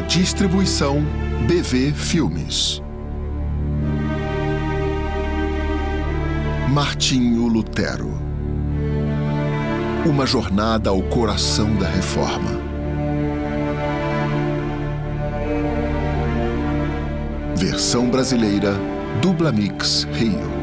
Uma distribuição BV Filmes. Martinho Lutero. Uma jornada ao coração da Reforma. Versão brasileira, Dublamix Rio.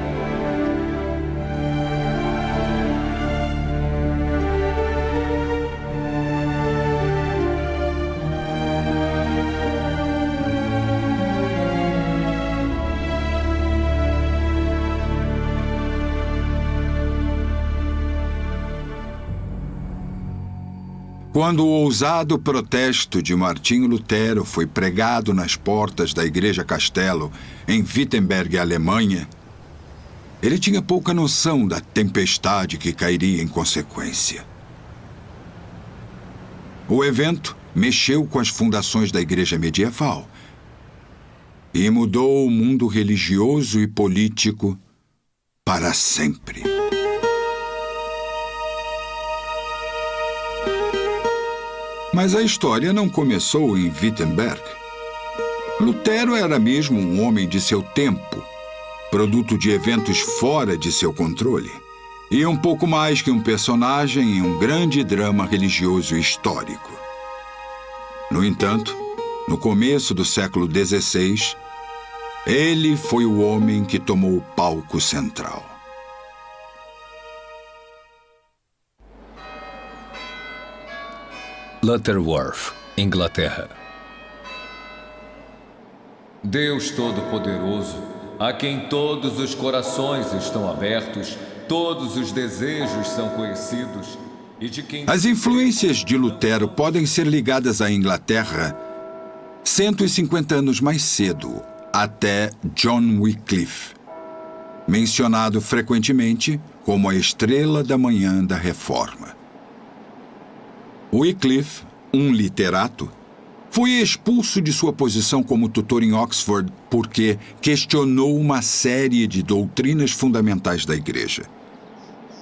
Quando o ousado protesto de Martinho Lutero foi pregado nas portas da Igreja Castelo, em Wittenberg, Alemanha, ele tinha pouca noção da tempestade que cairia em consequência. O evento mexeu com as fundações da Igreja medieval e mudou o mundo religioso e político para sempre. Mas a história não começou em Wittenberg. Lutero era mesmo um homem de seu tempo, produto de eventos fora de seu controle, e um pouco mais que um personagem em um grande drama religioso e histórico. No entanto, no começo do século XVI, ele foi o homem que tomou o palco central. Lutterworth, Inglaterra. Deus Todo-Poderoso, a quem todos os corações estão abertos, todos os desejos são conhecidos, e de quem... As influências de Lutero podem ser ligadas à Inglaterra 150 anos mais cedo, até John Wycliffe, mencionado frequentemente como a estrela da manhã da Reforma. Wycliffe, um literato, foi expulso de sua posição como tutor em Oxford porque questionou uma série de doutrinas fundamentais da Igreja.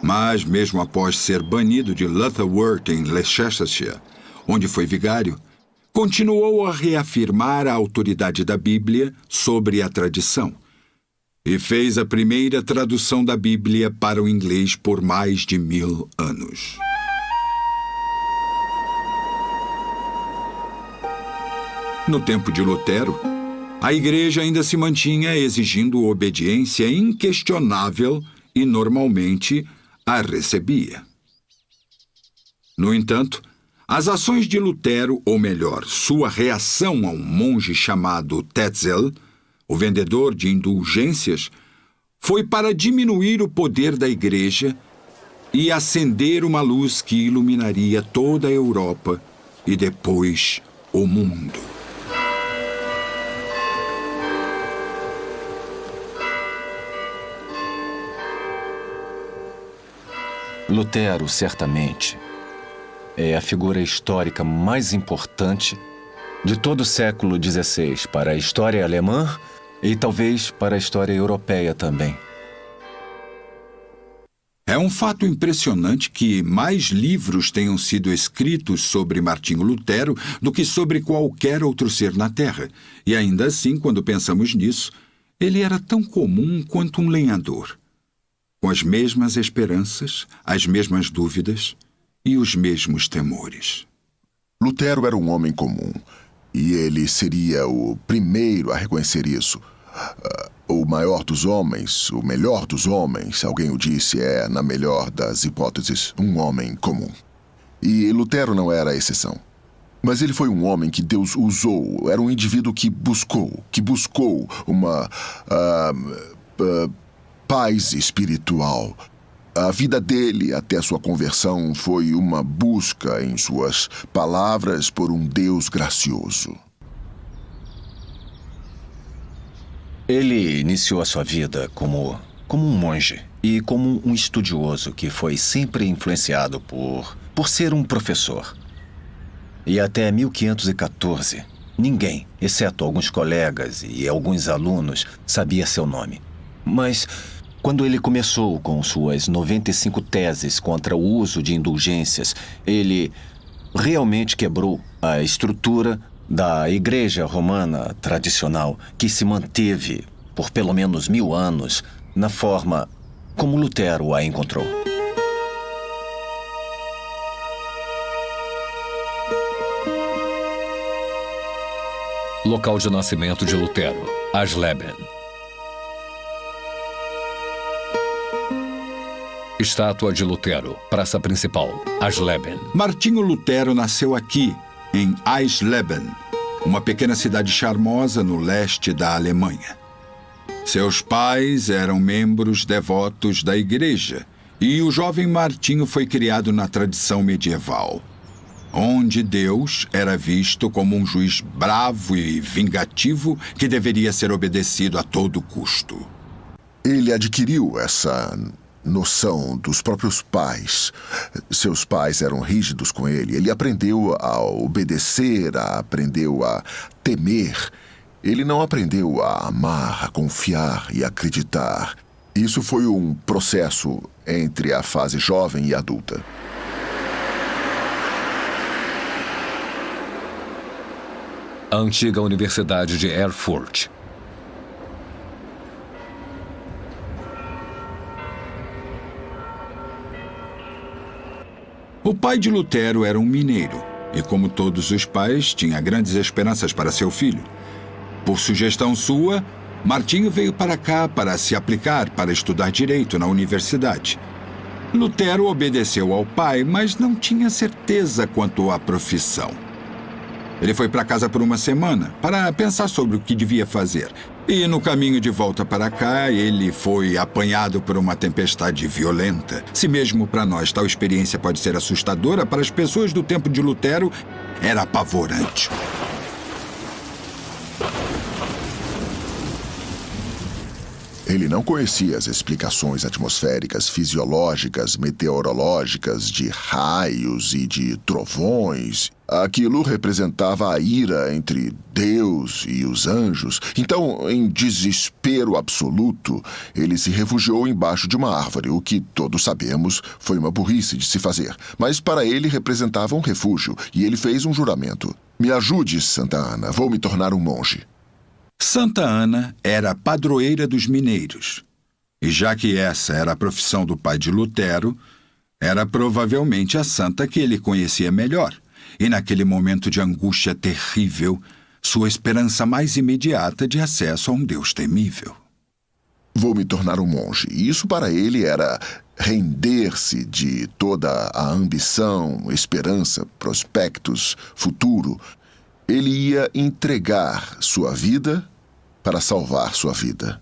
Mas, mesmo após ser banido de Lutterworth em Leicestershire, onde foi vigário, continuou a reafirmar a autoridade da Bíblia sobre a tradição e fez a primeira tradução da Bíblia para o inglês por mais de 1000 anos. No tempo de Lutero, a Igreja ainda se mantinha exigindo obediência inquestionável e, normalmente, a recebia. No entanto, as ações de Lutero, ou melhor, sua reação a um monge chamado Tetzel, o vendedor de indulgências, foi para diminuir o poder da Igreja e acender uma luz que iluminaria toda a Europa e depois o mundo. Lutero, certamente, é a figura histórica mais importante de todo o século XVI para a história alemã e talvez para a história europeia também. É um fato impressionante que mais livros tenham sido escritos sobre Martinho Lutero do que sobre qualquer outro ser na Terra. E ainda assim, quando pensamos nisso, ele era tão comum quanto um lenhador, com as mesmas esperanças, as mesmas dúvidas e os mesmos temores. Lutero era um homem comum, e ele seria o primeiro a reconhecer isso. O maior dos homens, o melhor dos homens, alguém o disse, é, na melhor das hipóteses, um homem comum. E Lutero não era a exceção. Mas ele foi um homem que Deus usou, era um indivíduo que buscou uma paz espiritual. A vida dele, até sua conversão, foi uma busca em suas palavras por um Deus gracioso. Ele iniciou a sua vida como um monge e como um estudioso que foi sempre influenciado por ser um professor. E até 1514, ninguém, exceto alguns colegas e alguns alunos, sabia seu nome. Mas quando ele começou com suas 95 teses contra o uso de indulgências, ele realmente quebrou a estrutura da Igreja Romana tradicional que se manteve por pelo menos 1000 anos na forma como Lutero a encontrou. Local de nascimento de Lutero, Eisleben. Estátua de Lutero, praça principal, Eisleben. Martinho Lutero nasceu aqui, em Eisleben, uma pequena cidade charmosa no leste da Alemanha. Seus pais eram membros devotos da igreja e o jovem Martinho foi criado na tradição medieval, onde Deus era visto como um juiz bravo e vingativo que deveria ser obedecido a todo custo. Ele adquiriu essa noção dos próprios pais. Seus pais eram rígidos com ele. Ele aprendeu a obedecer, aprendeu a temer. Ele não aprendeu a amar, a confiar e acreditar. Isso foi um processo entre a fase jovem e adulta. A antiga Universidade de Erfurt. O pai de Lutero era um mineiro e, como todos os pais, tinha grandes esperanças para seu filho. Por sugestão sua, Martinho veio para cá para se aplicar para estudar direito na universidade. Lutero obedeceu ao pai, mas não tinha certeza quanto à profissão. Ele foi para casa por uma semana para pensar sobre o que devia fazer. E no caminho de volta para cá, ele foi apanhado por uma tempestade violenta. Se mesmo para nós tal experiência pode ser assustadora, para as pessoas do tempo de Lutero, era apavorante. Ele não conhecia as explicações atmosféricas, fisiológicas, meteorológicas, de raios e de trovões. Aquilo representava a ira entre Deus e os anjos. Então, em desespero absoluto, ele se refugiou embaixo de uma árvore, o que, todos sabemos, foi uma burrice de se fazer. Mas para ele representava um refúgio, e ele fez um juramento. Me ajude, Santa Ana, vou me tornar um monge. Santa Ana era a padroeira dos mineiros. E já que essa era a profissão do pai de Lutero, era provavelmente a santa que ele conhecia melhor. E naquele momento de angústia terrível, sua esperança mais imediata de acesso a um Deus temível. Vou me tornar um monge. E isso para ele era render-se de toda a ambição, esperança, prospectos, futuro. Ele ia entregar sua vida para salvar sua vida.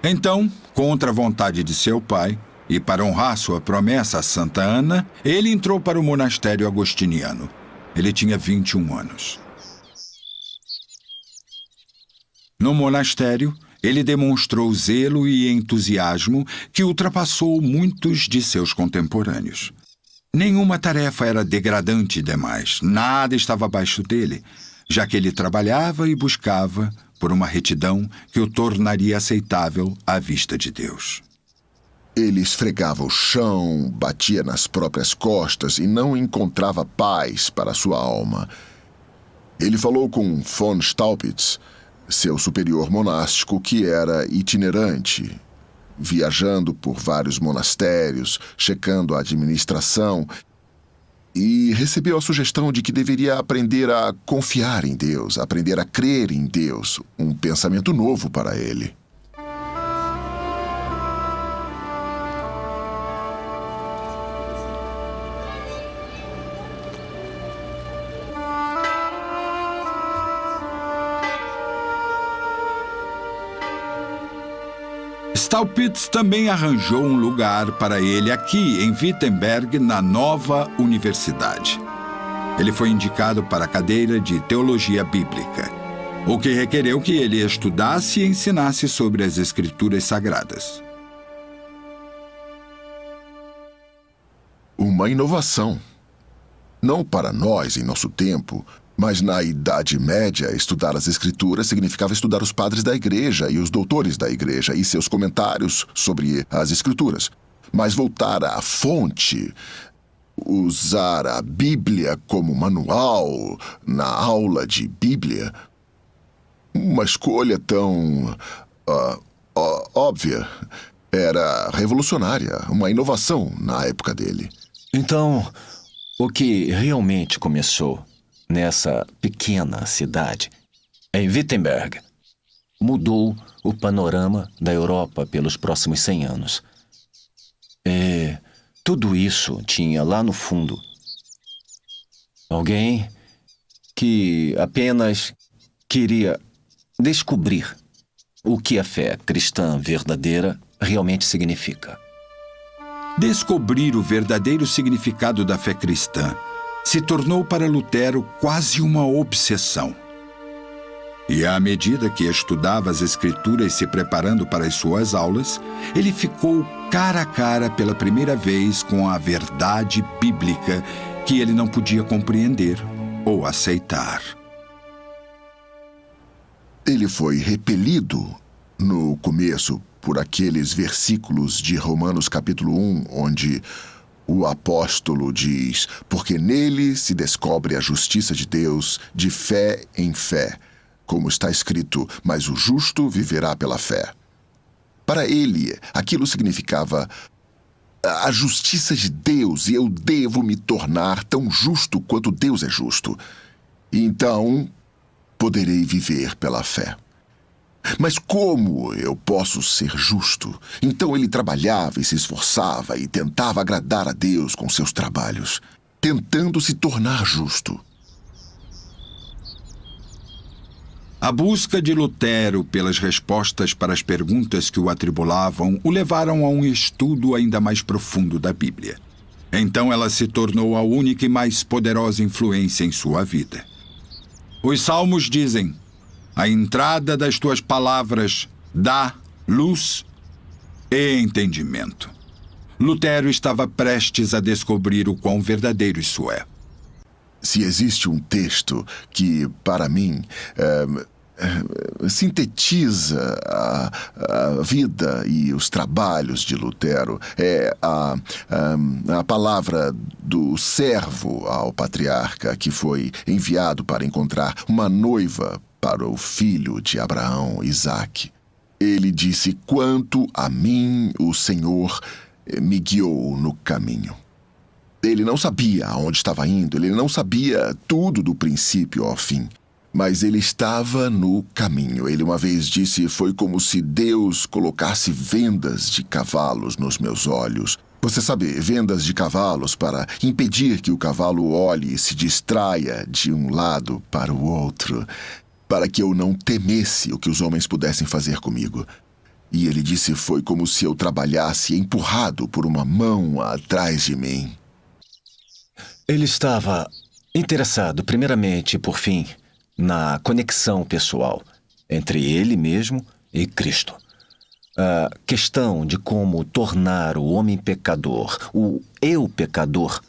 Então, contra a vontade de seu pai, e para honrar sua promessa a Santa Ana, ele entrou para o monastério agostiniano. Ele tinha 21 anos. No monastério, ele demonstrou zelo e entusiasmo que ultrapassou muitos de seus contemporâneos. Nenhuma tarefa era degradante demais, nada estava abaixo dele, já que ele trabalhava e buscava por uma retidão que o tornaria aceitável à vista de Deus. Ele esfregava o chão, batia nas próprias costas e não encontrava paz para sua alma. Ele falou com von Staupitz, seu superior monástico, que era itinerante, viajando por vários monastérios, checando a administração, e recebeu a sugestão de que deveria aprender a confiar em Deus, aprender a crer em Deus, um pensamento novo para ele. Staupitz também arranjou um lugar para ele aqui, em Wittenberg, na nova universidade. Ele foi indicado para a cadeira de Teologia Bíblica, o que requereu que ele estudasse e ensinasse sobre as Escrituras Sagradas. Uma inovação. Não para nós, em nosso tempo, mas na Idade Média, estudar as Escrituras significava estudar os padres da Igreja e os doutores da Igreja e seus comentários sobre as Escrituras. Mas voltar à fonte, usar a Bíblia como manual na aula de Bíblia. Uma escolha tão óbvia. Era revolucionária, uma inovação na época dele. Então, o que realmente começou nessa pequena cidade, em Wittenberg, mudou o panorama da Europa pelos próximos 100 anos. E tudo isso tinha lá no fundo alguém que apenas queria descobrir o que a fé cristã verdadeira realmente significa. Descobrir o verdadeiro significado da fé cristã se tornou para Lutero quase uma obsessão. E à medida que estudava as Escrituras se preparando para as suas aulas, ele ficou cara a cara pela primeira vez com a verdade bíblica que ele não podia compreender ou aceitar. Ele foi repelido no começo por aqueles versículos de Romanos capítulo 1, onde o apóstolo diz: porque nele se descobre a justiça de Deus de fé em fé, como está escrito, mas o justo viverá pela fé. Para ele, aquilo significava a justiça de Deus, e eu devo me tornar tão justo quanto Deus é justo. Então, poderei viver pela fé. Mas como eu posso ser justo? Então ele trabalhava e se esforçava e tentava agradar a Deus com seus trabalhos, tentando se tornar justo. A busca de Lutero pelas respostas para as perguntas que o atribulavam o levaram a um estudo ainda mais profundo da Bíblia. Então ela se tornou a única e mais poderosa influência em sua vida. Os Salmos dizem: a entrada das tuas palavras dá luz e entendimento. Lutero estava prestes a descobrir o quão verdadeiro isso é. Se existe um texto que, para mim, sintetiza a vida e os trabalhos de Lutero, é a palavra do servo ao patriarca que foi enviado para encontrar uma noiva para o filho de Abraão, Isaque. Ele disse: quanto a mim, o Senhor me guiou no caminho. Ele não sabia aonde estava indo, ele não sabia tudo do princípio ao fim, mas ele estava no caminho. Ele uma vez disse: foi como se Deus colocasse vendas de cavalos nos meus olhos. Você sabe, vendas de cavalos para impedir que o cavalo olhe e se distraia de um lado para o outro, para que eu não temesse o que os homens pudessem fazer comigo. E ele disse: foi como se eu trabalhasse empurrado por uma mão atrás de mim. Ele estava interessado, primeiramente, por fim, na conexão pessoal entre ele mesmo e Cristo. A questão de como tornar o homem pecador, o eu pecador,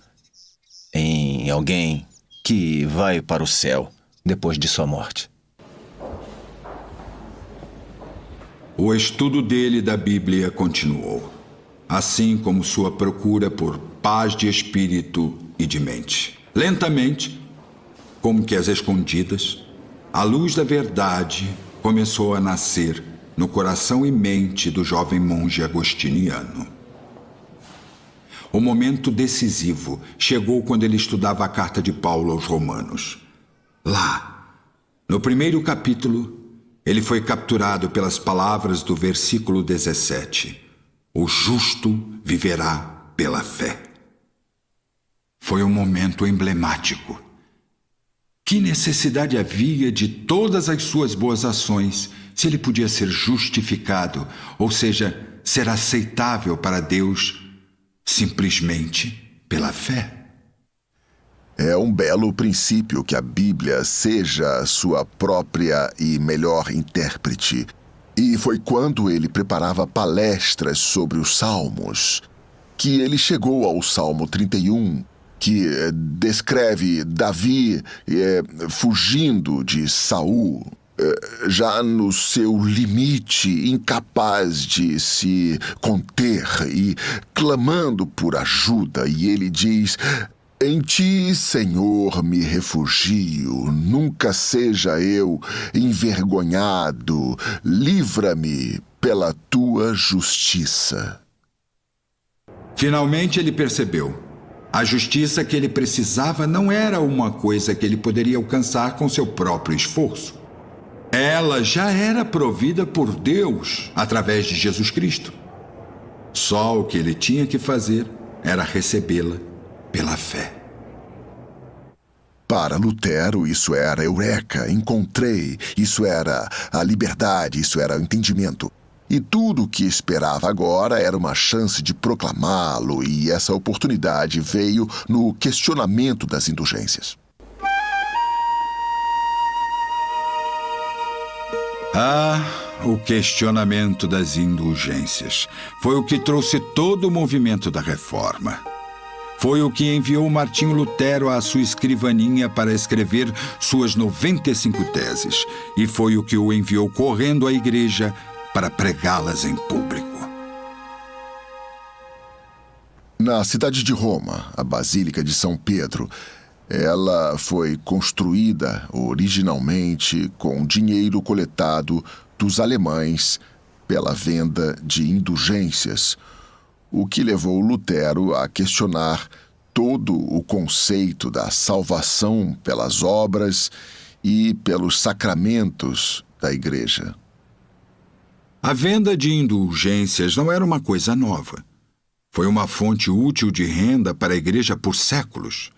em alguém que vai para o céu depois de sua morte. O estudo dele da Bíblia continuou, assim como sua procura por paz de espírito e de mente. Lentamente, como que às escondidas, a luz da verdade começou a nascer no coração e mente do jovem monge agostiniano. O momento decisivo chegou quando ele estudava a carta de Paulo aos Romanos. Lá, no primeiro capítulo, ele foi capturado pelas palavras do versículo 17. O justo viverá pela fé. Foi um momento emblemático. Que necessidade havia de todas as suas boas ações se ele podia ser justificado, ou seja, ser aceitável para Deus simplesmente pela fé? É um belo princípio que a Bíblia seja sua própria e melhor intérprete. E foi quando ele preparava palestras sobre os Salmos que ele chegou ao Salmo 31, que descreve Davi fugindo de Saul. já no seu limite, incapaz de se conter e clamando por ajuda. E ele diz: em ti, Senhor, me refugio, nunca seja eu envergonhado, livra-me pela tua justiça. Finalmente ele percebeu. A justiça que ele precisava não era uma coisa que ele poderia alcançar com seu próprio esforço. Ela já era provida por Deus através de Jesus Cristo. Só o que ele tinha que fazer era recebê-la pela fé. Para Lutero, isso era eureka, encontrei, isso era a liberdade, isso era o entendimento. E tudo o que esperava agora era uma chance de proclamá-lo, e essa oportunidade veio no questionamento das indulgências. O questionamento das indulgências foi o que trouxe todo o movimento da Reforma. Foi o que enviou Martinho Lutero à sua escrivaninha para escrever suas 95 teses, e foi o que o enviou correndo à igreja para pregá-las em público. Na cidade de Roma, a Basílica de São Pedro, ela foi construída originalmente com dinheiro coletado dos alemães pela venda de indulgências, o que levou Lutero a questionar todo o conceito da salvação pelas obras e pelos sacramentos da igreja. A venda de indulgências não era uma coisa nova. Foi uma fonte útil de renda para a igreja por séculos.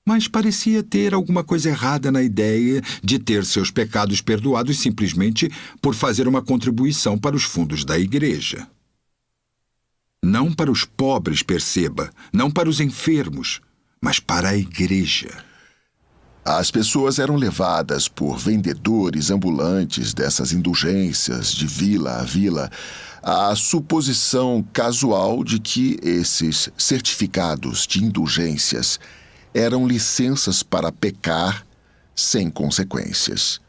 Mas parecia ter alguma coisa errada na ideia de ter seus pecados perdoados simplesmente por fazer uma contribuição para os fundos da igreja. Não para os pobres, perceba, não para os enfermos, mas para a igreja. As pessoas eram levadas por vendedores ambulantes dessas indulgências de vila a vila à suposição casual de que esses certificados de indulgências eram licenças para pecar sem consequências.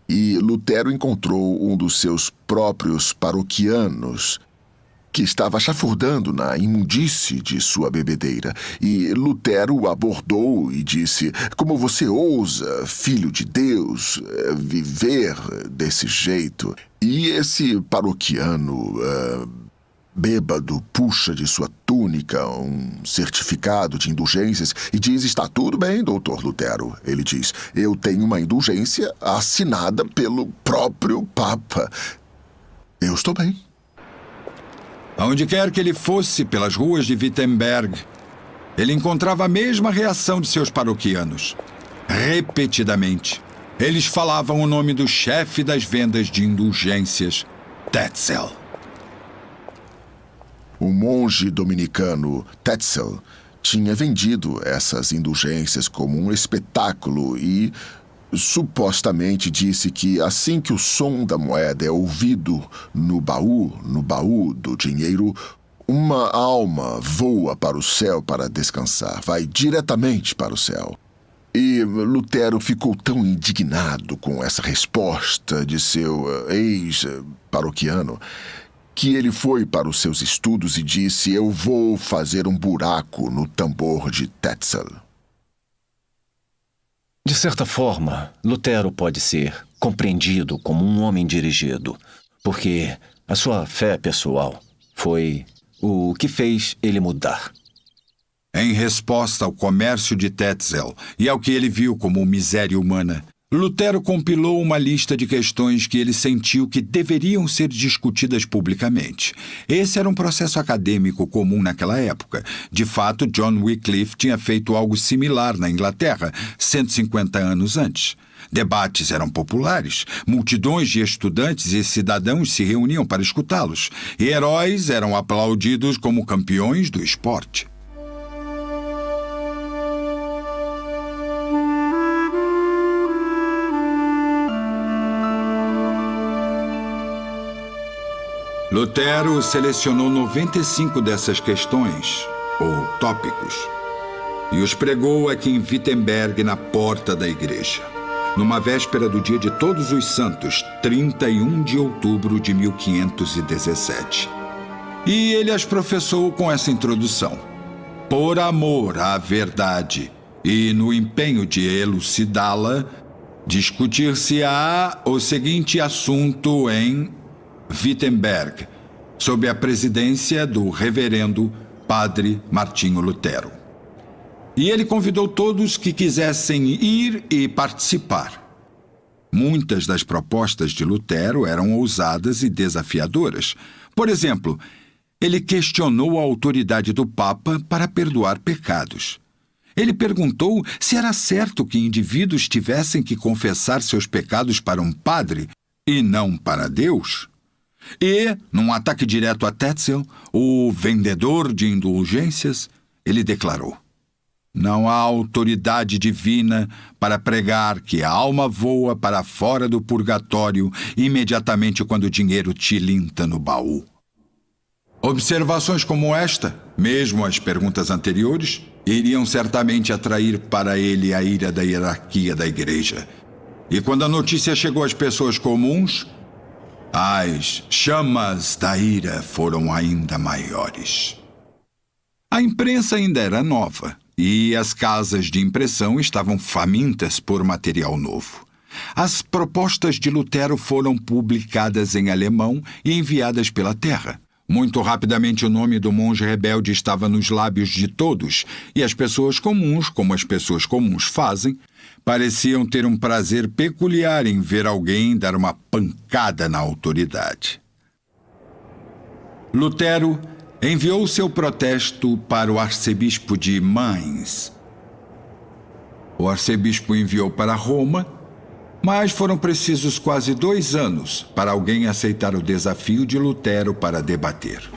E Lutero encontrou um dos seus próprios paroquianos que estava chafurdando na imundície de sua bebedeira. E Lutero o abordou e disse: como você ousa, filho de Deus, viver desse jeito? E esse paroquiano bêbado puxa de sua túnica um certificado de indulgências e diz: está tudo bem, doutor Lutero. Ele diz: eu tenho uma indulgência assinada pelo próprio Papa. Eu estou bem. Aonde quer que ele fosse pelas ruas de Wittenberg, ele encontrava a mesma reação de seus paroquianos. Repetidamente, eles falavam o nome do chefe das vendas de indulgências, Tetzel. O monge dominicano Tetzel tinha vendido essas indulgências como um espetáculo e supostamente disse que assim que o som da moeda é ouvido no baú do dinheiro, uma alma voa para o céu para descansar, vai diretamente para o céu. E Lutero ficou tão indignado com essa resposta de seu ex-paroquiano que ele foi para os seus estudos e disse: eu vou fazer um buraco no tambor de Tetzel. De certa forma, Lutero pode ser compreendido como um homem dirigido, porque a sua fé pessoal foi o que fez ele mudar. Em resposta ao comércio de Tetzel e ao que ele viu como miséria humana, Lutero compilou uma lista de questões que ele sentiu que deveriam ser discutidas publicamente. Esse era um processo acadêmico comum naquela época. De fato, John Wycliffe tinha feito algo similar na Inglaterra 150 anos antes. Debates eram populares, multidões de estudantes e cidadãos se reuniam para escutá-los, e heróis eram aplaudidos como campeões do esporte. Lutero selecionou 95 dessas questões, ou tópicos, e os pregou aqui em Wittenberg, na porta da igreja. numa véspera do dia de Todos os Santos, 31 de outubro de 1517. E ele as professou com essa introdução: por amor à verdade e no empenho de elucidá-la, discutir-se-á o seguinte assunto em Wittenberg, sob a presidência do reverendo Padre Martinho Lutero. E ele convidou todos que quisessem ir e participar. Muitas das propostas de Lutero eram ousadas e desafiadoras. Por exemplo, ele questionou a autoridade do Papa para perdoar pecados. Ele perguntou se era certo que indivíduos tivessem que confessar seus pecados para um padre e não para Deus. E, num ataque direto a Tetzel, o vendedor de indulgências, ele declarou: não há autoridade divina para pregar que a alma voa para fora do purgatório imediatamente quando o dinheiro tilinta no baú. Observações como esta, mesmo as perguntas anteriores, iriam certamente atrair para ele a ira da hierarquia da igreja. E quando a notícia chegou às pessoas comuns, as chamas da ira foram ainda maiores. A imprensa ainda era nova e as casas de impressão estavam famintas por material novo. As propostas de Lutero foram publicadas em alemão e enviadas pela terra. Muito rapidamente o nome do monge rebelde estava nos lábios de todos, e as pessoas comuns, como as pessoas comuns fazem, pareciam ter um prazer peculiar em ver alguém dar uma pancada na autoridade. Lutero enviou seu protesto para o arcebispo de Mainz. O arcebispo enviou para Roma, mas foram precisos quase 2 anos para alguém aceitar o desafio de Lutero para debater.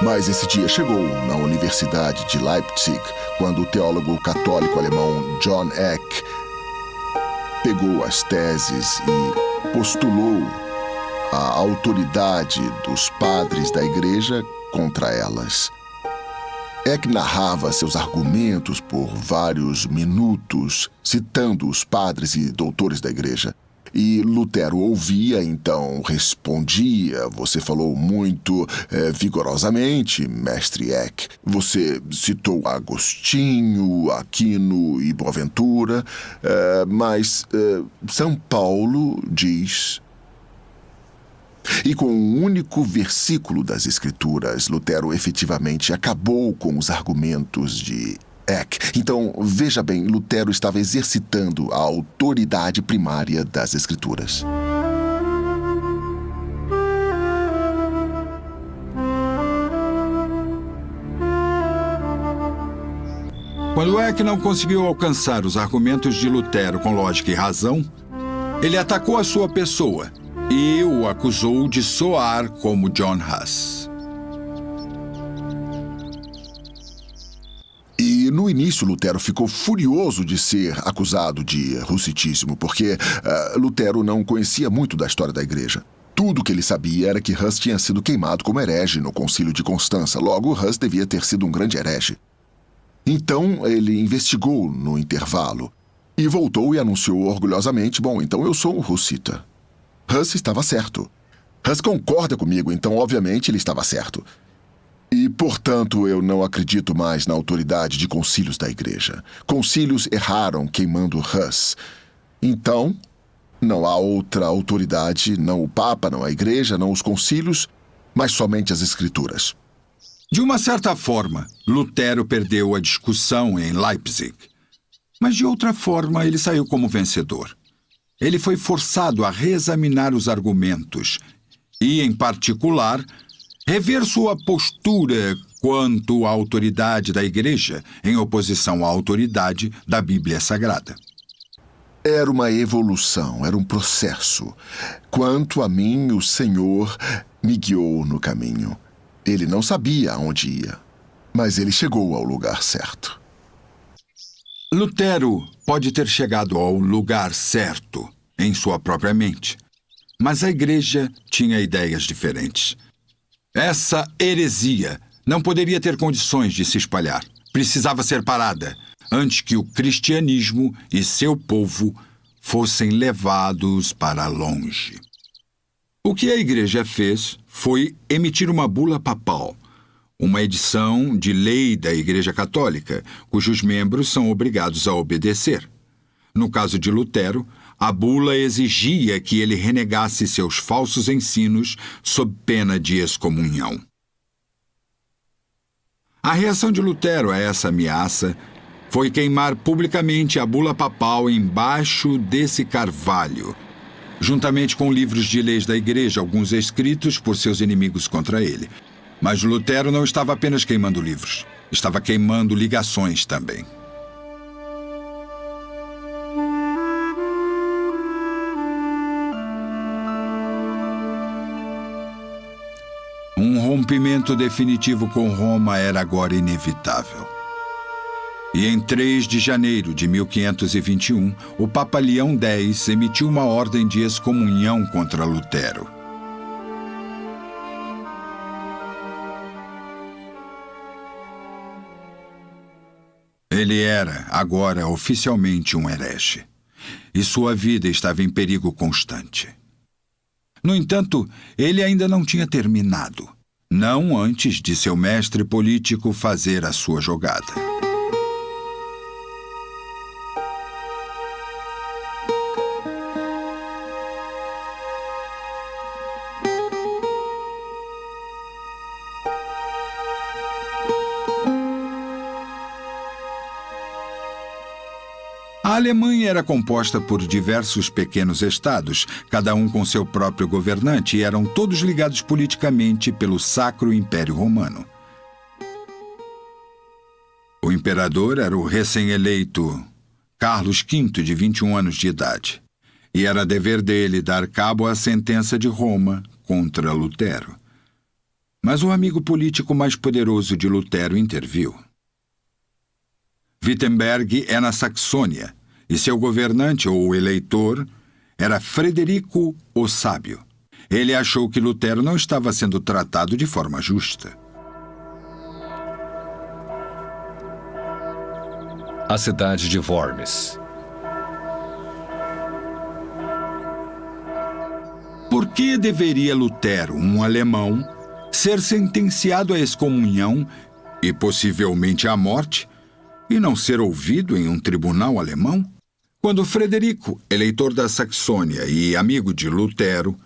Mas esse dia chegou na Universidade de Leipzig, quando o teólogo católico alemão John Eck pegou as teses e postulou a autoridade dos padres da igreja contra elas. Eck narrava seus argumentos por vários minutos, citando os padres e doutores da igreja. E Lutero ouvia, então respondia: você falou muito vigorosamente, mestre Eck. Você citou Agostinho, Aquino e Boaventura, mas São Paulo diz... E com um único versículo das Escrituras, Lutero efetivamente acabou com os argumentos de Eck. Então, veja bem, Lutero estava exercitando a autoridade primária das Escrituras. Quando Eck não conseguiu alcançar os argumentos de Lutero com lógica e razão, ele atacou a sua pessoa e o acusou de soar como John Huss. E no início Lutero ficou furioso de ser acusado de hussitismo, porque Lutero não conhecia muito da história da igreja. Tudo que ele sabia era que Huss tinha sido queimado como herege no Concílio de Constança. Logo, Huss devia ter sido um grande herege. Então, ele investigou no intervalo e voltou e anunciou orgulhosamente: bom, então eu sou o hussita. Huss estava certo. Huss concorda comigo, então, obviamente, ele estava certo. E, portanto, eu não acredito mais na autoridade de concílios da igreja. Concílios erraram queimando Huss. Então, não há outra autoridade, não o Papa, não a igreja, não os concílios, mas somente as Escrituras. De uma certa forma, Lutero perdeu a discussão em Leipzig. Mas, de outra forma, ele saiu como vencedor. Ele foi forçado a reexaminar os argumentos e, em particular, rever sua postura quanto à autoridade da Igreja em oposição à autoridade da Bíblia Sagrada. Era uma evolução, era um processo. Quanto a mim, o Senhor me guiou no caminho. Ele não sabia aonde ia, mas ele chegou ao lugar certo. Lutero pode ter chegado ao lugar certo em sua própria mente, mas a igreja tinha ideias diferentes. Essa heresia não poderia ter condições de se espalhar. Precisava ser parada antes que o cristianismo e seu povo fossem levados para longe. O que a Igreja fez foi emitir uma bula papal, uma edição de lei da Igreja Católica, cujos membros são obrigados a obedecer. No caso de Lutero, a bula exigia que ele renegasse seus falsos ensinos sob pena de excomunhão. A reação de Lutero a essa ameaça foi queimar publicamente a bula papal embaixo desse carvalho, juntamente com livros de leis da Igreja, alguns escritos por seus inimigos contra ele. Mas Lutero não estava apenas queimando livros, estava queimando ligações também. Um rompimento definitivo com Roma era agora inevitável. E em 3 de janeiro de 1521, o Papa Leão X emitiu uma ordem de excomunhão contra Lutero. Ele era, agora, oficialmente um herege, e sua vida estava em perigo constante. No entanto, ele ainda não tinha terminado, não antes de seu mestre político fazer a sua jogada. A Alemanha era composta por diversos pequenos estados, cada um com seu próprio governante, e eram todos ligados politicamente pelo Sacro Império Romano. O imperador era o recém-eleito Carlos V, de 21 anos de idade, e era dever dele dar cabo à sentença de Roma contra Lutero. Mas o amigo político mais poderoso de Lutero interviu. Wittenberg é na Saxônia, e seu governante, ou eleitor, era Frederico o Sábio. Ele achou que Lutero não estava sendo tratado de forma justa. A cidade de Worms. Por que deveria Lutero, um alemão, ser sentenciado à excomunhão e possivelmente à morte, e não ser ouvido em um tribunal alemão? Quando Frederico, eleitor da Saxônia e amigo de Lutero,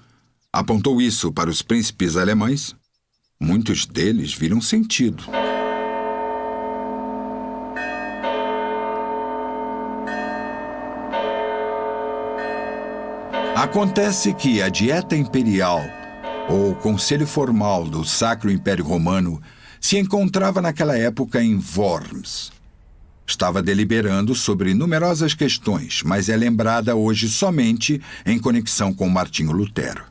apontou isso para os príncipes alemães, muitos deles viram sentido. Acontece que a Dieta Imperial, ou Conselho Formal do Sacro Império Romano, se encontrava naquela época em Worms. Estava deliberando sobre numerosas questões, mas é lembrada hoje somente em conexão com Martinho Lutero.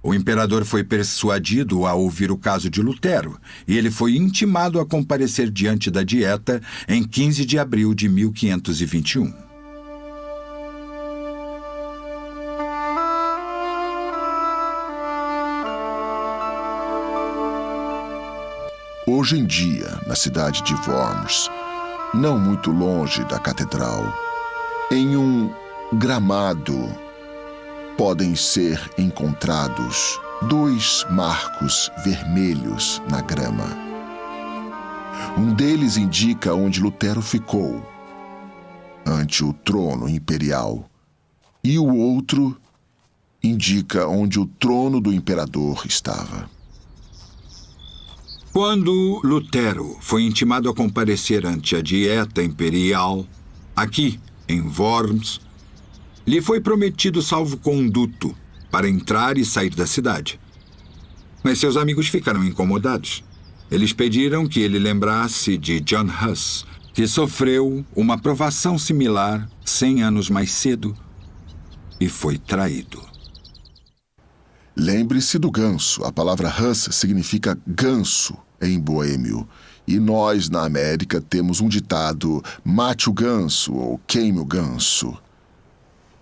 O imperador foi persuadido a ouvir o caso de Lutero, e ele foi intimado a comparecer diante da Dieta em 15 de abril de 1521. Hoje em dia, na cidade de Worms, não muito longe da catedral, em um gramado, podem ser encontrados 2 marcos vermelhos na grama. Um deles indica onde Lutero ficou, ante o trono imperial, e o outro indica onde o trono do imperador estava. Quando Lutero foi intimado a comparecer ante a Dieta Imperial, aqui, em Worms, lhe foi prometido salvo-conduto para entrar e sair da cidade. Mas seus amigos ficaram incomodados. Eles pediram que ele lembrasse de John Huss, que sofreu uma provação similar 100 anos mais cedo e foi traído. Lembre-se do ganso. A palavra Huss significa ganso em boêmio. E nós, na América, temos um ditado: mate o ganso ou queime o ganso.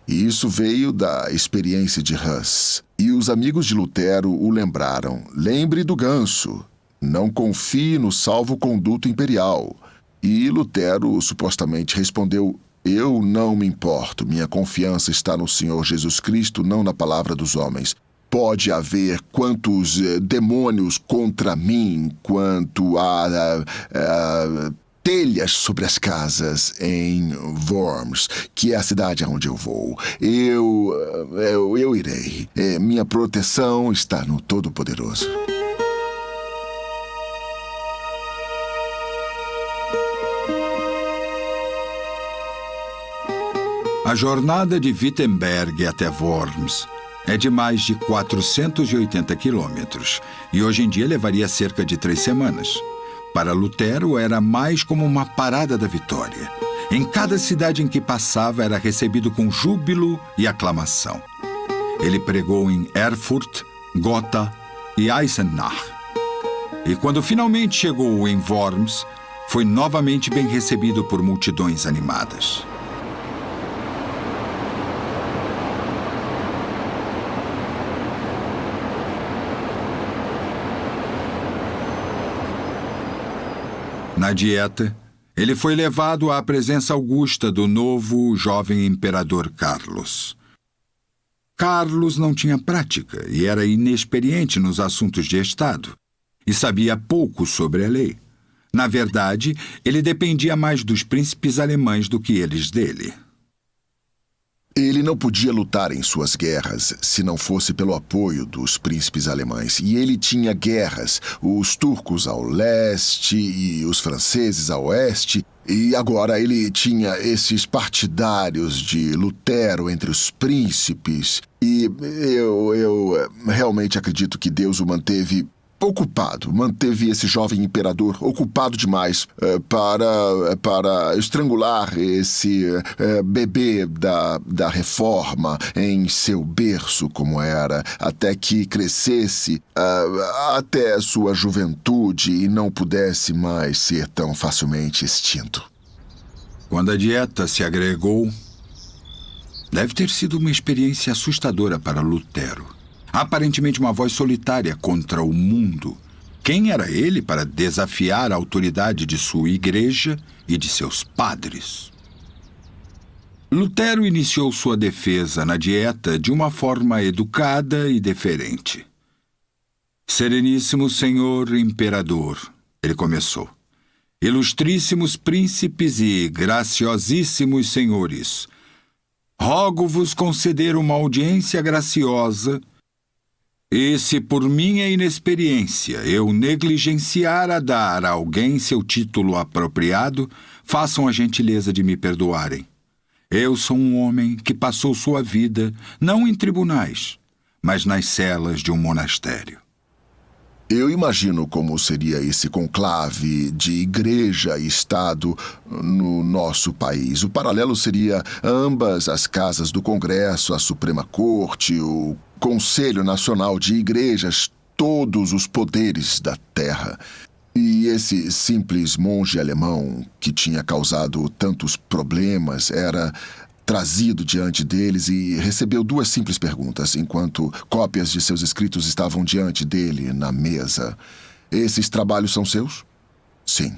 E isso veio da experiência de Hus. E os amigos de Lutero o lembraram. Lembre do ganso. Não confie no salvo-conduto imperial. E Lutero supostamente respondeu: eu não me importo. Minha confiança está no Senhor Jesus Cristo, não na palavra dos homens. Pode haver quantos demônios contra mim, quanto a telhas sobre as casas em Worms, que é a cidade aonde eu vou. Eu irei. Minha proteção está no Todo-Poderoso. A jornada de Wittenberg até Worms é de mais de 480 quilômetros e hoje em dia levaria cerca de 3 semanas. Para Lutero era mais como uma parada da vitória. Em cada cidade em que passava era recebido com júbilo e aclamação. Ele pregou em Erfurt, Gotha e Eisenach. E quando finalmente chegou em Worms, foi novamente bem recebido por multidões animadas. Na dieta, ele foi levado à presença augusta do novo jovem imperador Carlos. Carlos não tinha prática e era inexperiente nos assuntos de Estado, e sabia pouco sobre a lei. Na verdade, ele dependia mais dos príncipes alemães do que eles dele. Ele não podia lutar em suas guerras se não fosse pelo apoio dos príncipes alemães. E ele tinha guerras, os turcos ao leste e os franceses ao oeste. E agora ele tinha esses partidários de Lutero entre os príncipes. E eu realmente acredito que Deus o manteve manteve esse jovem imperador ocupado demais para estrangular esse bebê da reforma em seu berço como era, até que crescesse até sua juventude e não pudesse mais ser tão facilmente extinto. Quando a dieta se agregou, deve ter sido uma experiência assustadora para Lutero. Aparentemente uma voz solitária contra o mundo. Quem era ele para desafiar a autoridade de sua igreja e de seus padres? Lutero iniciou sua defesa na dieta de uma forma educada e deferente. Sereníssimo Senhor Imperador, ele começou. Ilustríssimos príncipes e graciosíssimos senhores, rogo-vos conceder uma audiência graciosa. E se por minha inexperiência eu negligenciar a dar a alguém seu título apropriado, façam a gentileza de me perdoarem. Eu sou um homem que passou sua vida não em tribunais, mas nas celas de um monastério. Eu imagino como seria esse conclave de igreja e Estado no nosso país. O paralelo seria ambas as casas do Congresso, a Suprema Corte, o Conselho Nacional de Igrejas, todos os poderes da terra. E esse simples monge alemão que tinha causado tantos problemas era trazido diante deles e recebeu 2 simples perguntas, enquanto cópias de seus escritos estavam diante dele na mesa. Esses trabalhos são seus? Sim.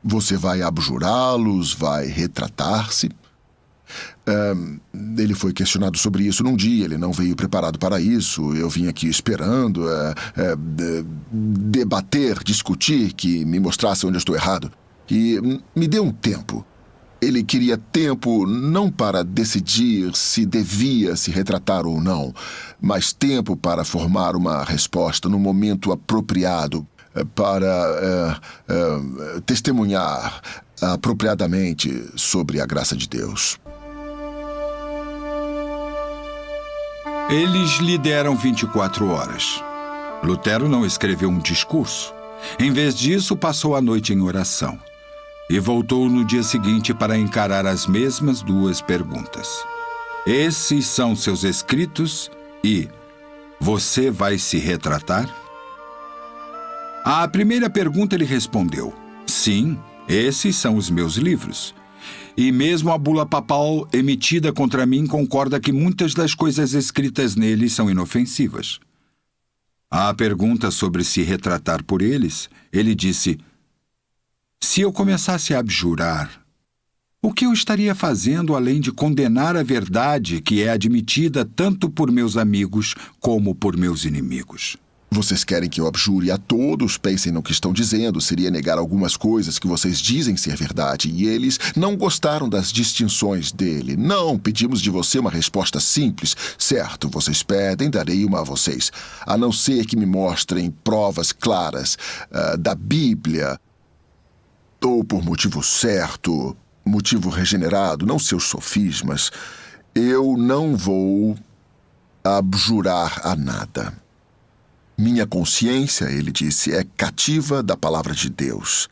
Você vai abjurá-los? Vai retratar-se? Ele foi questionado sobre isso num dia, ele não veio preparado para isso. Eu vim aqui esperando debater, discutir, que me mostrasse onde eu estou errado. E me deu um tempo. Ele queria tempo não para decidir se devia se retratar ou não, mas tempo para formar uma resposta no momento apropriado, para testemunhar apropriadamente sobre a graça de Deus. Eles lhe deram 24 horas. Lutero não escreveu um discurso. Em vez disso, passou a noite em oração. E voltou no dia seguinte para encarar as mesmas 2 perguntas. Esses são seus escritos e você vai se retratar? À primeira pergunta ele respondeu: sim, esses são os meus livros. e mesmo a bula papal emitida contra mim concorda que muitas das coisas escritas nele são inofensivas. À pergunta sobre se retratar por eles, ele disse: se eu começasse a abjurar, o que eu estaria fazendo além de condenar a verdade que é admitida tanto por meus amigos como por meus inimigos? Vocês querem que eu abjure a todos? Pensem no que estão dizendo. Seria negar algumas coisas que vocês dizem ser verdade. E eles não gostaram das distinções dele. Não, pedimos de você uma resposta simples. Certo, vocês pedem, darei uma a vocês. A não ser que me mostrem provas claras da Bíblia, ou por motivo certo, motivo regenerado, não seus sofismas, eu não vou abjurar a nada. Minha consciência, ele disse, é cativa da palavra de Deus.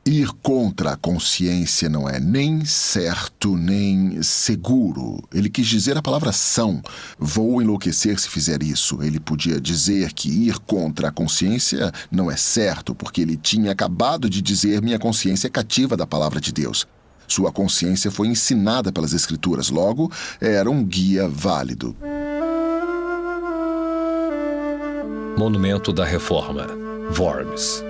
Ir contra a consciência não é nem certo, nem seguro. Ele quis dizer a palavra são. Vou enlouquecer se fizer isso. Ele podia dizer que ir contra a consciência não é certo, porque ele tinha acabado de dizer minha consciência é cativa da palavra de Deus. Sua consciência foi ensinada pelas Escrituras, logo, era um guia válido. Monumento da Reforma, Worms.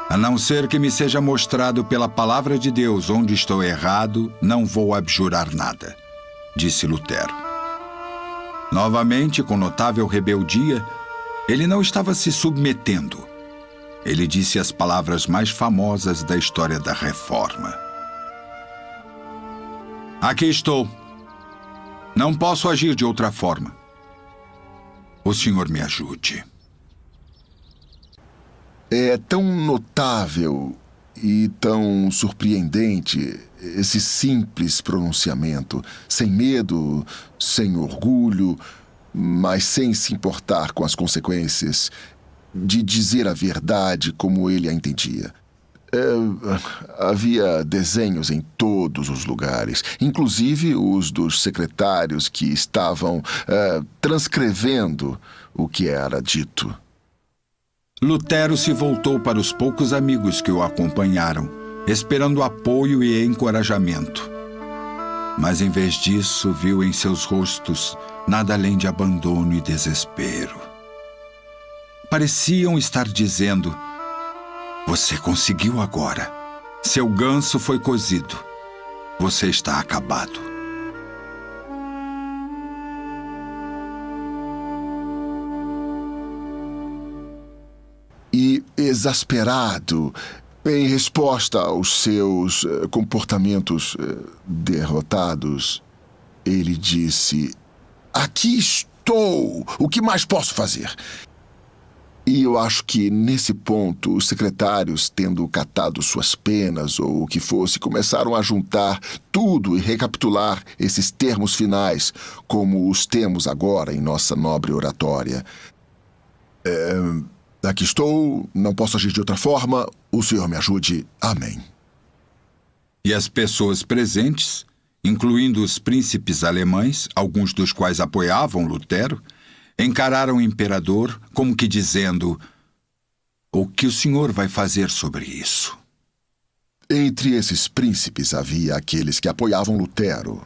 A não ser que me seja mostrado pela palavra de Deus onde estou errado, não vou abjurar nada, disse Lutero. Novamente, com notável rebeldia, ele não estava se submetendo. Ele disse as palavras mais famosas da história da Reforma. Aqui estou. Não posso agir de outra forma. O senhor me ajude. É tão notável e tão surpreendente esse simples pronunciamento, sem medo, sem orgulho, mas sem se importar com as consequências, de dizer a verdade como ele a entendia. Havia desenhos em todos os lugares, inclusive os dos secretários que estavam transcrevendo o que era dito. Lutero se voltou para os poucos amigos que o acompanharam, esperando apoio e encorajamento. Mas, em vez disso, viu em seus rostos nada além de abandono e desespero. Pareciam estar dizendo: você conseguiu agora. Seu ganso foi cozido. Você está acabado. E, exasperado, em resposta aos seus comportamentos derrotados, ele disse: aqui estou! O que mais posso fazer? E eu acho que, nesse ponto, os secretários, tendo catado suas penas ou o que fosse, começaram a juntar tudo e recapitular esses termos finais, como os temos agora em nossa nobre oratória. Aqui estou, não posso agir de outra forma, o Senhor me ajude. Amém. E as pessoas presentes, incluindo os príncipes alemães, alguns dos quais apoiavam Lutero, encararam o imperador como que dizendo: o que o senhor vai fazer sobre isso? Entre esses príncipes havia aqueles que apoiavam Lutero.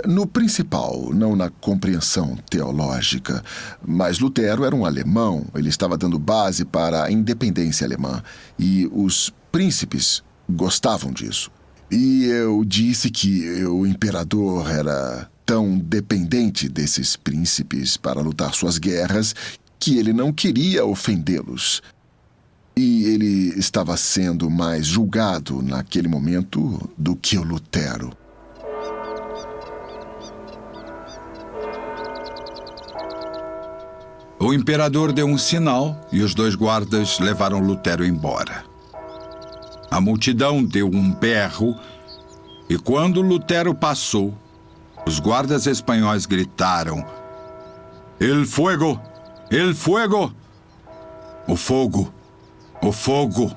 No principal, não na compreensão teológica, mas Lutero era um alemão, ele estava dando base para a independência alemã, e os príncipes gostavam disso. E eu disse que o imperador era tão dependente desses príncipes para lutar suas guerras que ele não queria ofendê-los. E ele estava sendo mais julgado naquele momento do que o Lutero. O imperador deu um sinal e os dois guardas levaram Lutero embora. A multidão deu um berro e, quando Lutero passou, os guardas espanhóis gritaram: El fuego! El fuego! O fogo! O fogo!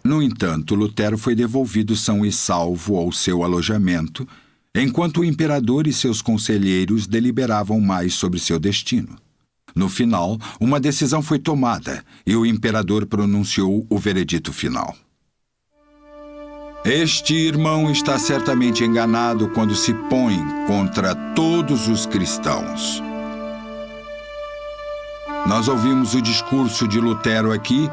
No entanto, Lutero foi devolvido são e salvo ao seu alojamento, enquanto o imperador e seus conselheiros deliberavam mais sobre seu destino. No final, uma decisão foi tomada e o imperador pronunciou o veredito final. Este irmão está certamente enganado quando se põe contra todos os cristãos. Nós ouvimos o discurso de Lutero aqui,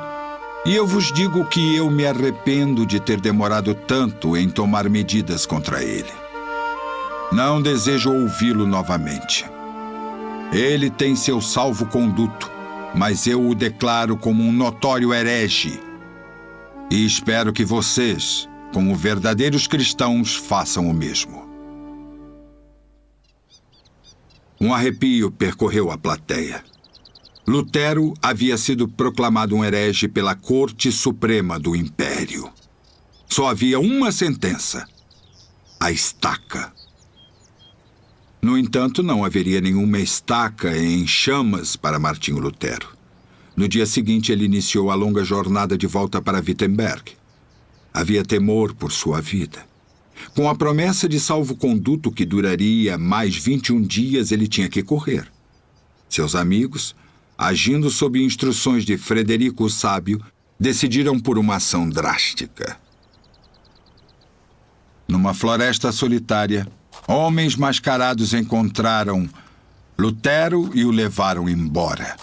e eu vos digo que eu me arrependo de ter demorado tanto em tomar medidas contra ele. Não desejo ouvi-lo novamente. Ele tem seu salvo-conduto, mas eu o declaro como um notório herege. E espero que vocês, como verdadeiros cristãos, façam o mesmo. Um arrepio percorreu a plateia. Lutero havia sido proclamado um herege pela Corte Suprema do Império. Só havia uma sentença: a estaca. No entanto, não haveria nenhuma estaca em chamas para Martinho Lutero. No dia seguinte, ele iniciou a longa jornada de volta para Wittenberg. Havia temor por sua vida. Com a promessa de salvo-conduto que duraria mais 21 dias, ele tinha que correr. Seus amigos, agindo sob instruções de Frederico o Sábio, decidiram por uma ação drástica. Numa floresta solitária, homens mascarados encontraram Lutero e o levaram embora.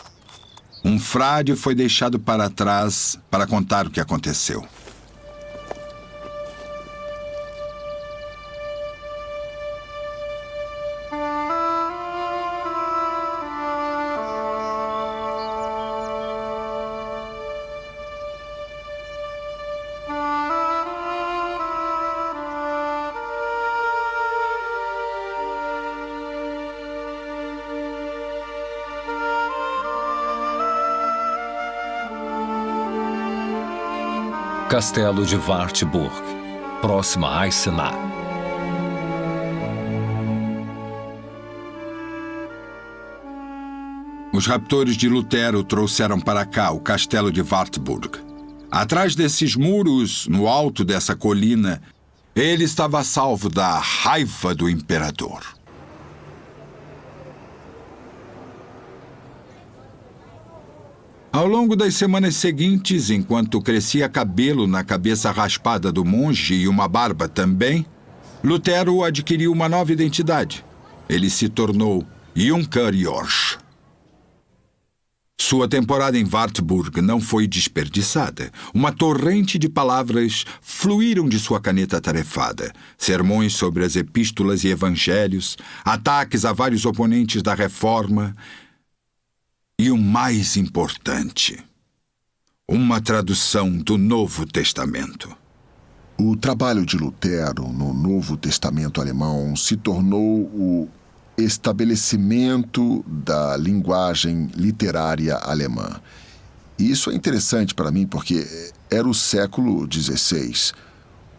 Um frade foi deixado para trás para contar o que aconteceu. Castelo de Wartburg, próximo a Eisenach. Os raptores de Lutero trouxeram para cá o castelo de Wartburg. Atrás desses muros, no alto dessa colina, ele estava a salvo da raiva do imperador. Ao longo das semanas seguintes, enquanto crescia cabelo na cabeça raspada do monge e uma barba também, Lutero adquiriu uma nova identidade. Ele se tornou Junker Jorge. Sua temporada em Wartburg não foi desperdiçada. Uma torrente de palavras fluíram de sua caneta atarefada. Sermões sobre as epístolas e evangelhos, ataques a vários oponentes da Reforma e o mais importante, uma tradução do Novo Testamento. O trabalho de Lutero no Novo Testamento alemão se tornou o estabelecimento da linguagem literária alemã. E isso é interessante para mim porque era o século XVI.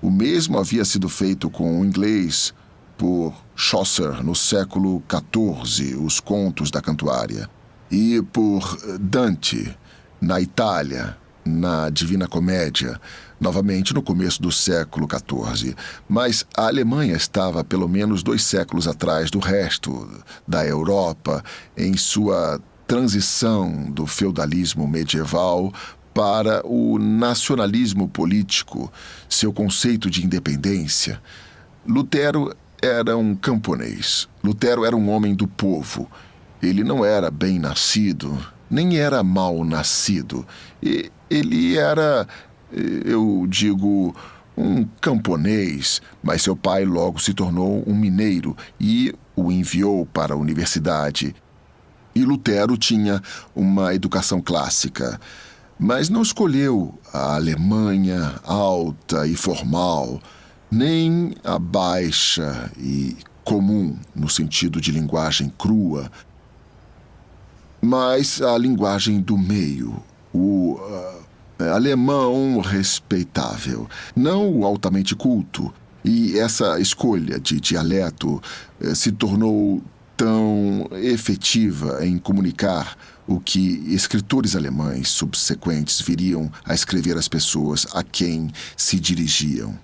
O mesmo havia sido feito com o inglês por Chaucer no século XIV, os Contos da Cantuária, e por Dante na Itália, na Divina Comédia, novamente no começo do século XIV. Mas a Alemanha estava pelo menos 2 séculos atrás do resto da Europa em sua transição do feudalismo medieval para o nacionalismo político, seu conceito de independência. Lutero era um camponês. Lutero era um homem do povo. Ele não era bem nascido, nem era mal nascido. Ele era, eu digo, um camponês, mas seu pai logo se tornou um mineiro e o enviou para a universidade. E Lutero tinha uma educação clássica, mas não escolheu a Alemanha alta e formal, nem a baixa e comum, no sentido de linguagem crua, mas a linguagem do meio, o alemão respeitável, não o altamente culto. E essa escolha de dialeto se tornou tão efetiva em comunicar o que escritores alemães subsequentes viriam a escrever às pessoas a quem se dirigiam.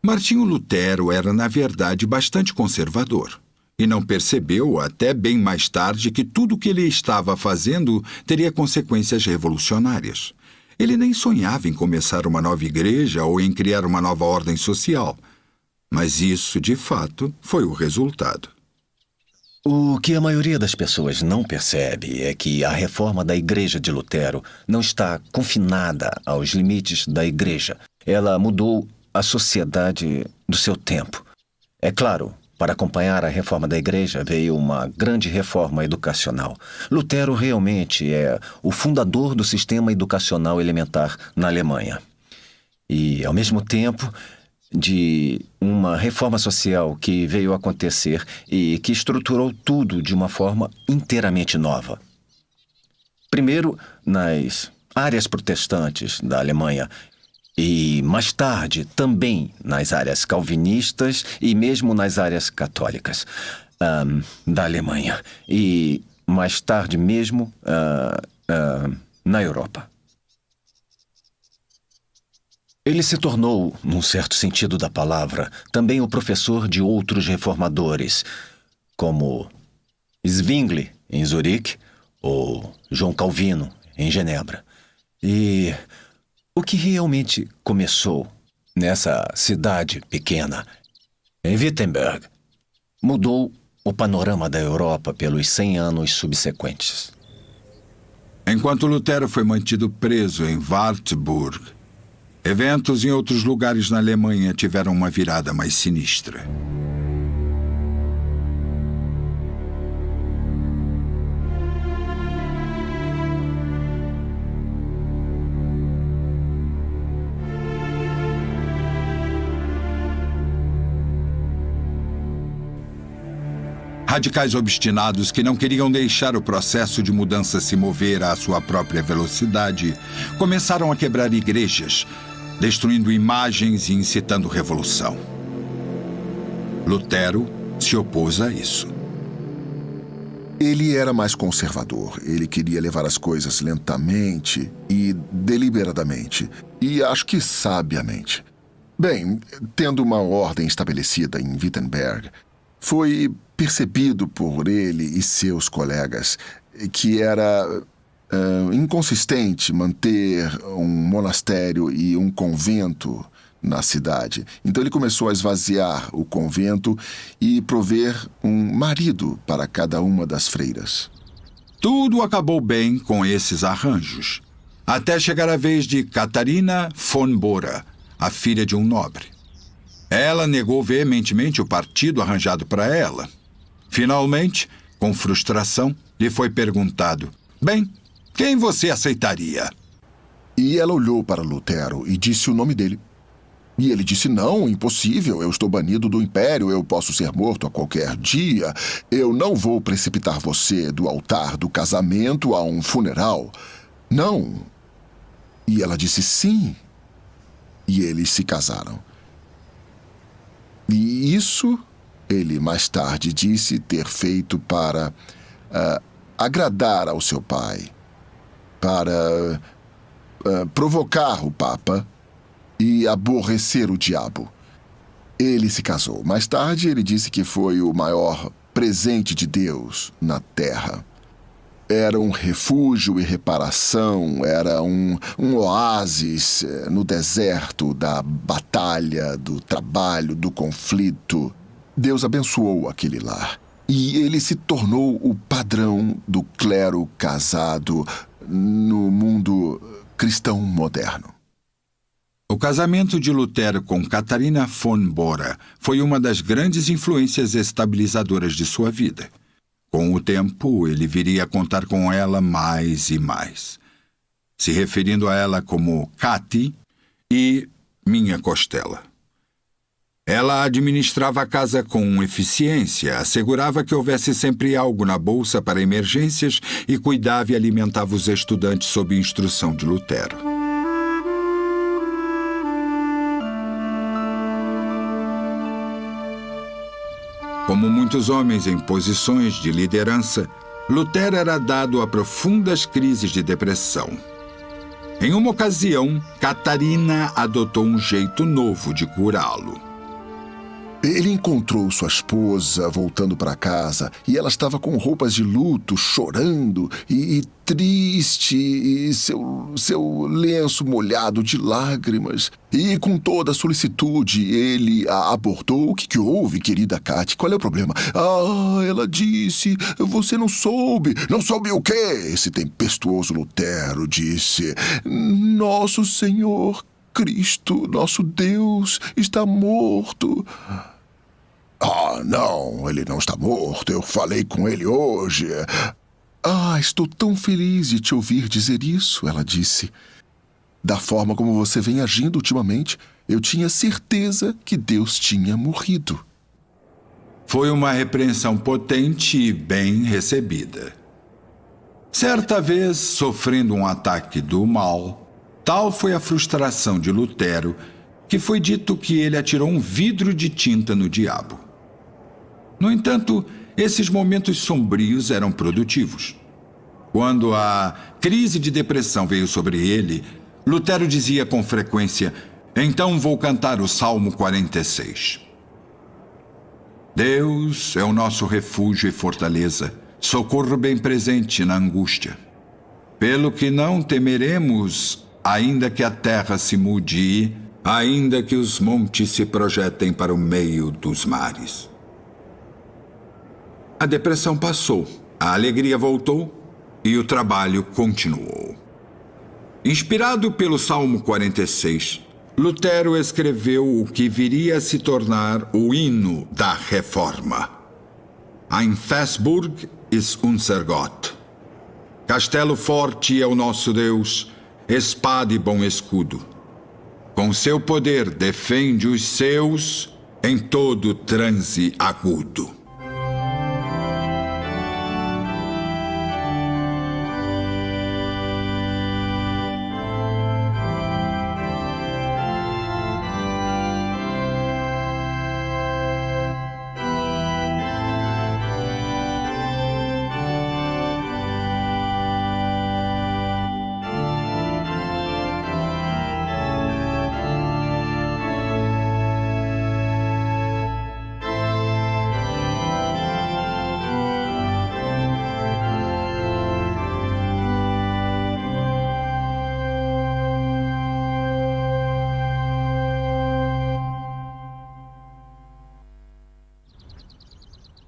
Martinho Lutero era, na verdade, bastante conservador. e não percebeu até bem mais tarde que tudo o que ele estava fazendo teria consequências revolucionárias. Ele nem sonhava em começar uma nova igreja ou em criar uma nova ordem social. Mas isso, de fato, foi o resultado. O que a maioria das pessoas não percebe é que a reforma da Igreja de Lutero não está confinada aos limites da Igreja. Ela mudou a sociedade do seu tempo. É claro, para acompanhar a reforma da Igreja veio uma grande reforma educacional. Lutero realmente é o fundador do sistema educacional elementar na Alemanha. E, ao mesmo tempo, de uma reforma social que veio a acontecer e que estruturou tudo de uma forma inteiramente nova. Primeiro, nas áreas protestantes da Alemanha e, mais tarde, também nas áreas calvinistas e mesmo nas áreas católicas da Alemanha. E, mais tarde mesmo, na Europa. Ele se tornou, num certo sentido da palavra, também o professor de outros reformadores, como Zwingli, em Zurique, ou João Calvino, em Genebra. E o que realmente começou nessa cidade pequena, em Wittenberg, mudou o panorama da Europa pelos 100 anos subsequentes. Enquanto Lutero foi mantido preso em Wartburg, eventos em outros lugares na Alemanha tiveram uma virada mais sinistra. Radicais obstinados que não queriam deixar o processo de mudança se mover à sua própria velocidade começaram a quebrar igrejas, destruindo imagens e incitando revolução. Lutero se opôs a isso. Ele era mais conservador. Ele queria levar as coisas lentamente e deliberadamente. E acho que sabiamente. Bem, tendo uma ordem estabelecida em Wittenberg, foi percebido por ele e seus colegas que era inconsistente manter um monastério e um convento na cidade. Então ele começou a esvaziar o convento e prover um marido para cada uma das freiras. Tudo acabou bem com esses arranjos, até chegar a vez de Catarina von Bora, a filha de um nobre. Ela negou veementemente o partido arranjado para ela. Finalmente, com frustração, lhe foi perguntado: "Bem, quem você aceitaria?" E ela olhou para Lutero e disse o nome dele. E ele disse: "Não, impossível, eu estou banido do império, eu posso ser morto a qualquer dia. Eu não vou precipitar você do altar do casamento a um funeral. Não." E ela disse sim. E eles se casaram. E isso ele mais tarde disse ter feito para agradar ao seu pai, para provocar o Papa e aborrecer o diabo. Ele se casou. Mais tarde ele disse que foi o maior presente de Deus na Terra. Era um refúgio e reparação, era um oásis no deserto da batalha, do trabalho, do conflito. Deus abençoou aquele lar. E ele se tornou o padrão do clero casado no mundo cristão moderno. O casamento de Lutero com Catarina von Bora foi uma das grandes influências estabilizadoras de sua vida. Com o tempo, ele viria a contar com ela mais e mais, se referindo a ela como Cati e minha costela. Ela administrava a casa com eficiência, assegurava que houvesse sempre algo na bolsa para emergências e cuidava e alimentava os estudantes sob instrução de Lutero. Como muitos homens em posições de liderança, Lutero era dado a profundas crises de depressão. Em uma ocasião, Catarina adotou um jeito novo de curá-lo. Ele encontrou sua esposa voltando para casa e ela estava com roupas de luto, chorando e triste, e seu lenço molhado de lágrimas. E com toda a solicitude, ele a abordou. O que houve, querida Kate? Qual é o problema? Ela disse, você não soube. Não soube o quê? Esse tempestuoso Lutero disse, nosso Senhor Cristo, nosso Deus, está morto. Não, ele não está morto. Eu falei com ele hoje. Estou tão feliz de te ouvir dizer isso, ela disse. Da forma como você vem agindo ultimamente, eu tinha certeza que Deus tinha morrido. Foi uma repreensão potente e bem recebida. Certa vez, sofrendo um ataque do mal, tal foi a frustração de Lutero que foi dito que ele atirou um vidro de tinta no diabo. No entanto, esses momentos sombrios eram produtivos. Quando a crise de depressão veio sobre ele, Lutero dizia com frequência, então vou cantar o Salmo 46. Deus é o nosso refúgio e fortaleza, socorro bem presente na angústia. Pelo que não temeremos, ainda que a terra se mude e ainda que os montes se projetem para o meio dos mares. A depressão passou, a alegria voltou e o trabalho continuou. Inspirado pelo Salmo 46, Lutero escreveu o que viria a se tornar o hino da Reforma. Ein Festburg ist unser Gott. Castelo forte é o nosso Deus, espada e bom escudo. Com seu poder defende os seus em todo transe agudo.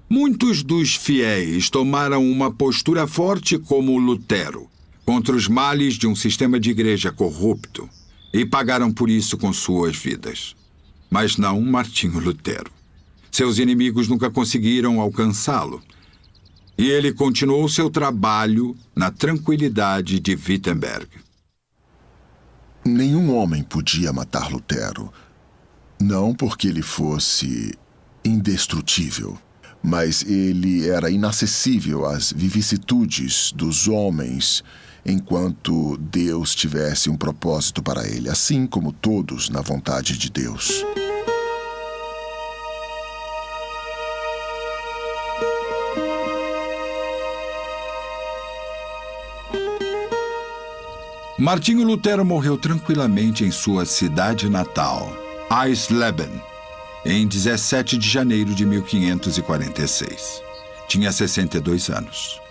Muitos dos fiéis tomaram uma postura forte como Lutero, contra os males de um sistema de igreja corrupto, e pagaram por isso com suas vidas. Mas não Martinho Lutero. Seus inimigos nunca conseguiram alcançá-lo, e ele continuou seu trabalho na tranquilidade de Wittenberg. Nenhum homem podia matar Lutero, não porque ele fosse indestrutível, mas ele era inacessível às vicissitudes dos homens enquanto Deus tivesse um propósito para ele, assim como todos na vontade de Deus. Martinho Lutero morreu tranquilamente em sua cidade natal, Eisleben, em 17 de janeiro de 1546. Tinha 62 anos.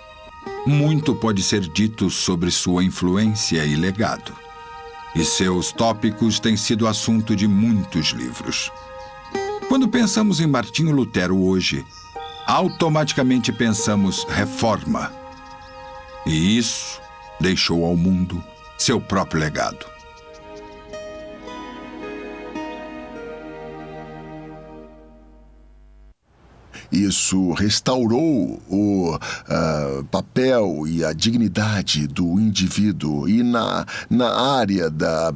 Muito pode ser dito sobre sua influência e legado. E seus tópicos têm sido assunto de muitos livros. Quando pensamos em Martinho Lutero hoje, automaticamente pensamos reforma. E isso deixou ao mundo seu próprio legado. Isso restaurou o papel e a dignidade do indivíduo. E na área da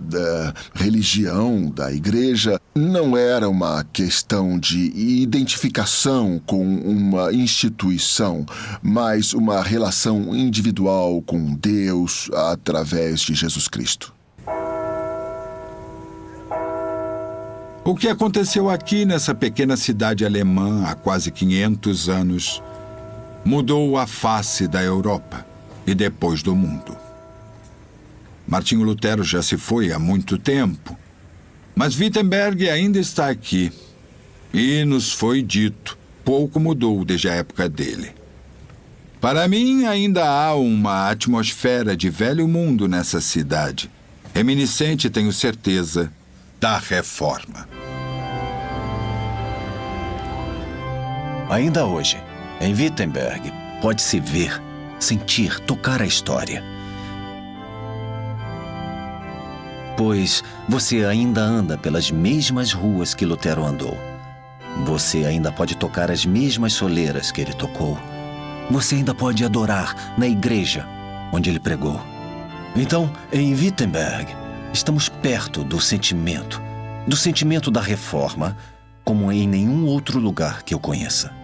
religião, da igreja, não era uma questão de identificação com uma instituição, mas uma relação individual com Deus através de Jesus Cristo. O que aconteceu aqui nessa pequena cidade alemã há quase 500 anos mudou a face da Europa e depois do mundo. Martinho Lutero já se foi há muito tempo, mas Wittenberg ainda está aqui E nos foi dito, pouco mudou desde a época dele. Para mim, ainda há uma atmosfera de velho mundo nessa cidade, reminiscente, tenho certeza, da Reforma. Ainda hoje, em Wittenberg, pode-se ver, sentir, tocar a história. Pois você ainda anda pelas mesmas ruas que Lutero andou. Você ainda pode tocar as mesmas soleiras que ele tocou. Você ainda pode adorar na igreja onde ele pregou. Então, em Wittenberg, estamos perto do sentimento da Reforma, como em nenhum outro lugar que eu conheça.